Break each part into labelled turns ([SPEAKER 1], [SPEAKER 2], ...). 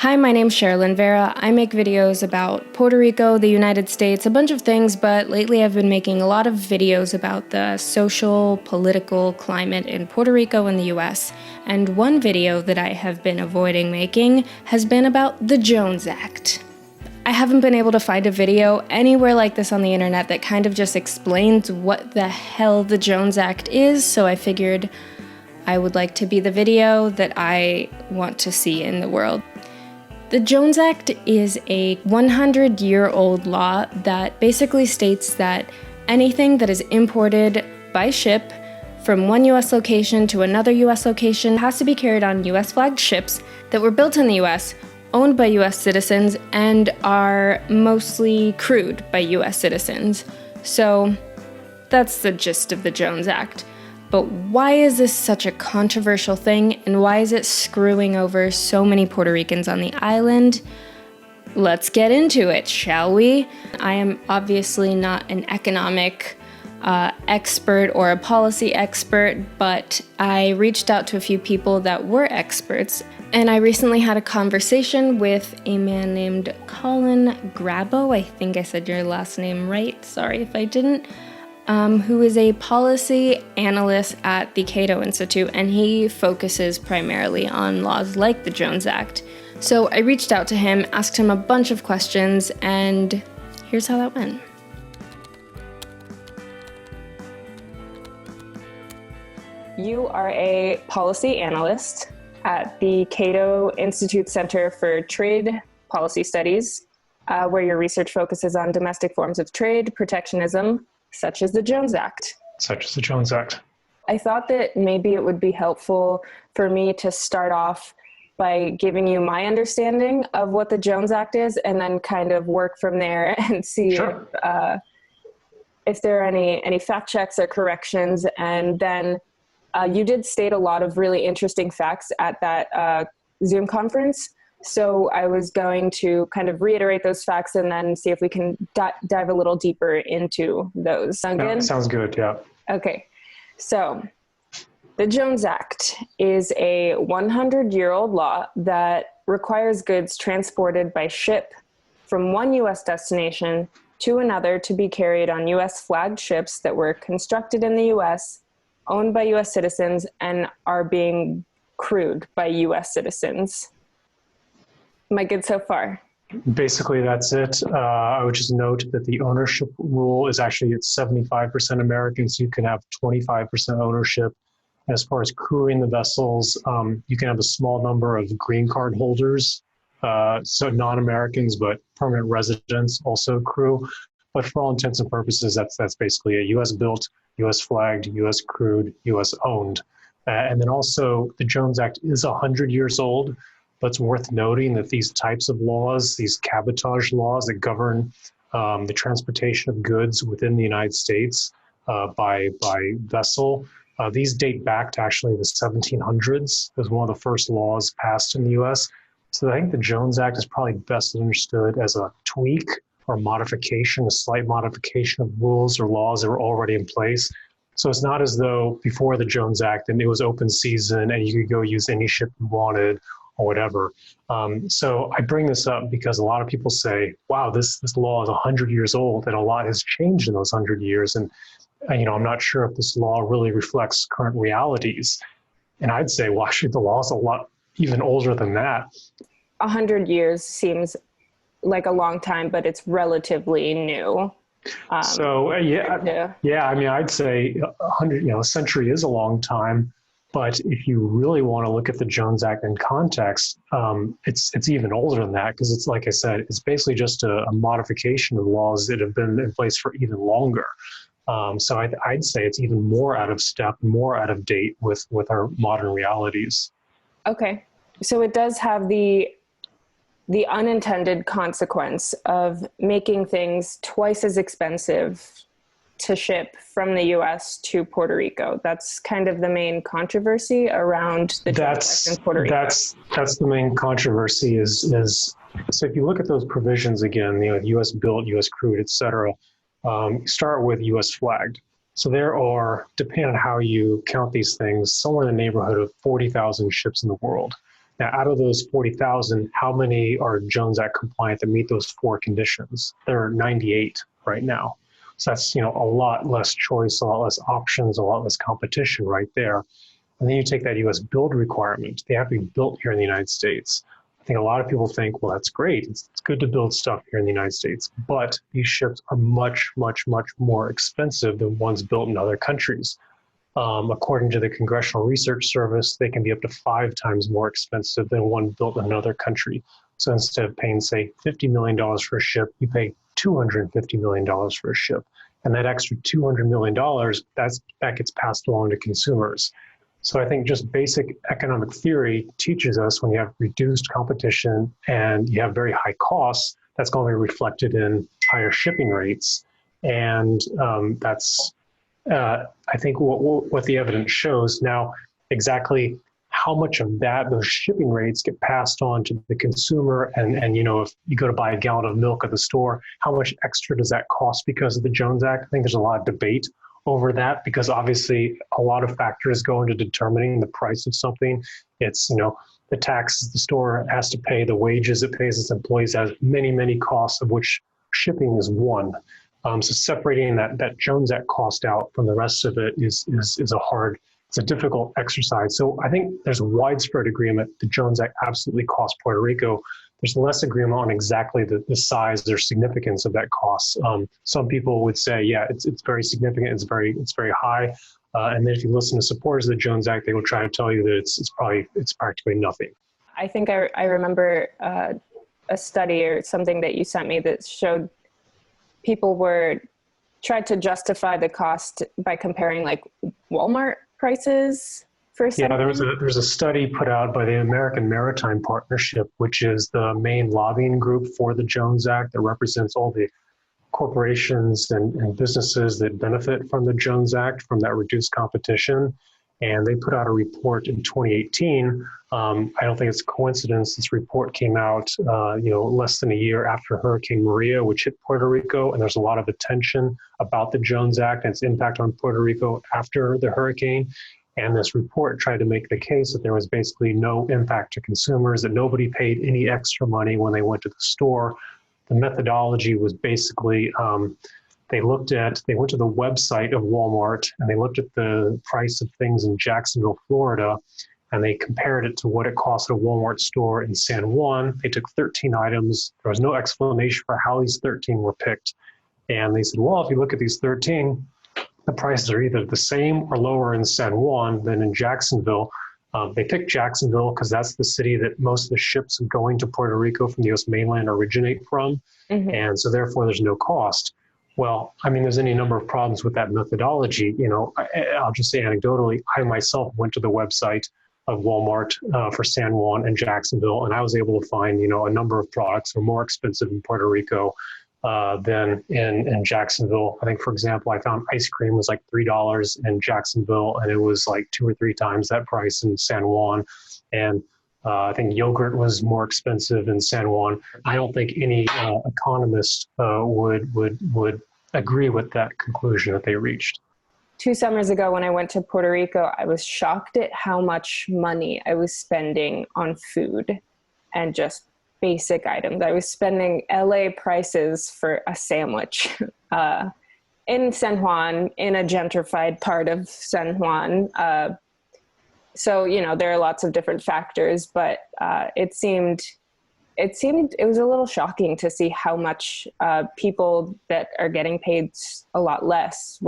[SPEAKER 1] Hi, my name's Sherilyn Vera. I make videos about Puerto Rico, the United States, a bunch of things, but lately I've been making a lot of videos about the social, political climate in Puerto Rico and the US. And one video that I have been avoiding making has been about the Jones Act. I haven't been able to find a video anywhere like this on the internet that kind of just explains what the hell the Jones Act is, so I figured I would like to be the video that I want to see in the world. The Jones Act is a 100-year-old law that basically states that anything that is imported by ship from one U.S. location to another U.S. location has to be carried on U.S.-flagged ships that were built in the U.S., owned by U.S. citizens, and are mostly crewed by U.S. citizens. So that's the gist of the Jones Act. But why is this such a controversial thing, and why is it screwing over so many Puerto Ricans on the island? Let's get into it, shall we? I am obviously not an economic expert or a policy expert, but I reached out to a few people that were experts, and I recently had a conversation with a man named Colin Grabo. I think I said your last name right, sorry if I didn't. Who is a policy analyst at the Cato Institute, and he focuses primarily on laws like the Jones Act. So I reached out to him, asked him a bunch of questions, and here's how that went. You are a policy analyst at the Cato Institute Center for Trade Policy Studies, where your research focuses on domestic forms of trade, protectionism, such as the Jones Act. I thought that maybe it would be helpful for me to start off by giving you my understanding of what the Jones Act is, and then kind of work from there and see if there are any fact checks or corrections. And then you did state a lot of really interesting facts at that Zoom conference. So I was going to kind of reiterate those facts and then see if we can dive a little deeper into those. Sound good?
[SPEAKER 2] Sounds good, yeah.
[SPEAKER 1] Okay. So the Jones Act is a 100-year-old law that requires goods transported by ship from one U.S. destination to another to be carried on U.S. flagged ships that were constructed in the U.S., owned by U.S. citizens, and are being crewed by U.S. citizens. Am I good so far?
[SPEAKER 2] Basically, that's it. I would just note that the ownership rule is actually at 75% Americans. You can have 25% ownership. As far as crewing the vessels, you can have a small number of green card holders, so non-Americans, but permanent residents also crew. But for all intents and purposes, that's basically a U.S. built, U.S. flagged, U.S. crewed, U.S. owned. And then also, the Jones Act is 100 years old. But it's worth noting that these types of laws, these cabotage laws that govern the transportation of goods within the United States by vessel, these date back to actually the 1700s as one of the first laws passed in the U.S. So I think the Jones Act is probably best understood as a tweak or modification, a slight modification of rules or laws that were already in place. So it's not as though before the Jones Act and it was open season and you could go use any ship you wanted or whatever. So I bring this up because a lot of people say, wow, this law is 100 years old and a lot has changed in those 100 years. And I'm not sure if this law really reflects current realities. And I'd say, well, actually the law is a lot even older than that.
[SPEAKER 1] 100 years seems like a long time, but it's relatively new.
[SPEAKER 2] I'd say 100, a century is a long time. But if you really want to look at the Jones Act in context, it's even older than that, because it's, like I said, it's basically just a modification of laws that have been in place for even longer. So I'd say it's even more out of step, more out of date with our modern realities.
[SPEAKER 1] Okay. So it does have the unintended consequence of making things twice as expensive to ship from the U.S. to Puerto Rico. That's kind of the main controversy around the Jones Act in Puerto Rico.
[SPEAKER 2] That's the main controversy is so if you look at those provisions again, U.S. built, U.S. crewed, et cetera, start with U.S. flagged. So there are, depending on how you count these things, somewhere in the neighborhood of 40,000 ships in the world. Now, out of those 40,000, how many are Jones Act compliant that meet those four conditions? There are 98 right now. So that's, a lot less choice, a lot less options, a lot less competition right there. And then you take that U.S. build requirement. They have to be built here in the United States. I think a lot of people think, well, that's great. It's good to build stuff here in the United States, but these ships are much, much, much more expensive than ones built in other countries. According to the Congressional Research Service, they can be up to 5 times more expensive than one built in another country. So instead of paying, say, $50 million for a ship, you pay $250 million for a ship. And that extra $200 million, that gets passed along to consumers. So I think just basic economic theory teaches us when you have reduced competition and you have very high costs, that's going to be reflected in higher shipping rates. And that's, I think, what the evidence shows. Now, exactly how much of those shipping rates get passed on to the consumer, and if you go to buy a gallon of milk at the store, how much extra does that cost because of the Jones Act? I think there's a lot of debate over that, because obviously a lot of factors go into determining the price of something. It's, the taxes the store has to pay, the wages it pays its employees, has many, many costs, of which shipping is one. So separating that Jones Act cost out from the rest of it is it's a difficult exercise. So I think there's widespread agreement the Jones Act absolutely cost Puerto Rico. There's less agreement on exactly the size or significance of that cost. Some people would say, yeah, it's very significant, it's very high. And then if you listen to supporters of the Jones Act, they will try to tell you that it's practically nothing.
[SPEAKER 3] I think I remember a study or something that you sent me that showed people tried to justify the cost by comparing like Walmart prices.
[SPEAKER 2] Yeah, there's a study put out by the American Maritime Partnership, which is the main lobbying group for the Jones Act that represents all the corporations and businesses that benefit from the Jones Act, from that reduced competition. And they put out a report in 2018. I don't think it's a coincidence. This report came out, less than a year after Hurricane Maria, which hit Puerto Rico. And there's a lot of attention about the Jones Act and its impact on Puerto Rico after the hurricane. And this report tried to make the case that there was basically no impact to consumers, that nobody paid any extra money when they went to the store. The methodology was basically, they went to the website of Walmart and they looked at the price of things in Jacksonville, Florida, and they compared it to what it cost at a Walmart store in San Juan. They took 13 items. There was no explanation for how these 13 were picked. And they said, well, if you look at these 13, the prices are either the same or lower in San Juan than in Jacksonville. They picked Jacksonville because that's the city that most of the ships going to Puerto Rico from the U.S. mainland originate from. Mm-hmm. And so therefore there's no cost. Well, I mean, there's any number of problems with that methodology. I'll just say anecdotally, I myself went to the website of Walmart for San Juan and Jacksonville, and I was able to find, a number of products that were more expensive in Puerto Rico than in Jacksonville. I think, for example, I found ice cream was like $3 in Jacksonville, and it was like 2 or 3 times that price in San Juan. And I think yogurt was more expensive in San Juan. I don't think any economist would agree with that conclusion that they reached.
[SPEAKER 3] 2 summers ago, when I went to Puerto Rico, I was shocked at how much money I was spending on food and just basic items. I was spending LA prices for a sandwich in San Juan, in a gentrified part of San Juan. So, there are lots of different factors, but it was a little shocking to see how much people that are getting paid a lot less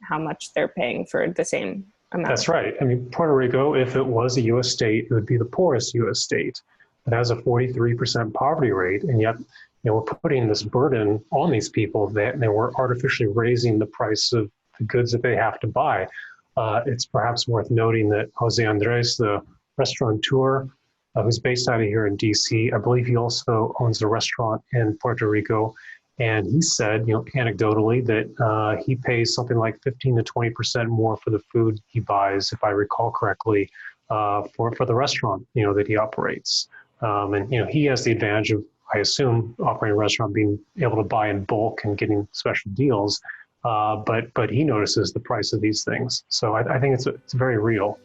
[SPEAKER 3] how much they're paying for the same amount.
[SPEAKER 2] That's right. I mean, Puerto Rico, if it was a U.S. state, it would be the poorest U.S. state. It has a 43% poverty rate, and yet we're putting this burden on these people that we're artificially raising the price of the goods that they have to buy. It's perhaps worth noting that Jose Andres, the restaurateur, who's based out of here in D.C., I believe he also owns a restaurant in Puerto Rico, and he said, anecdotally, that he pays something like 15 to 20% more for the food he buys, if I recall correctly, for the restaurant, that he operates. And he has the advantage of, I assume, operating a restaurant, being able to buy in bulk and getting special deals. But he notices the price of these things. So I think it's very real.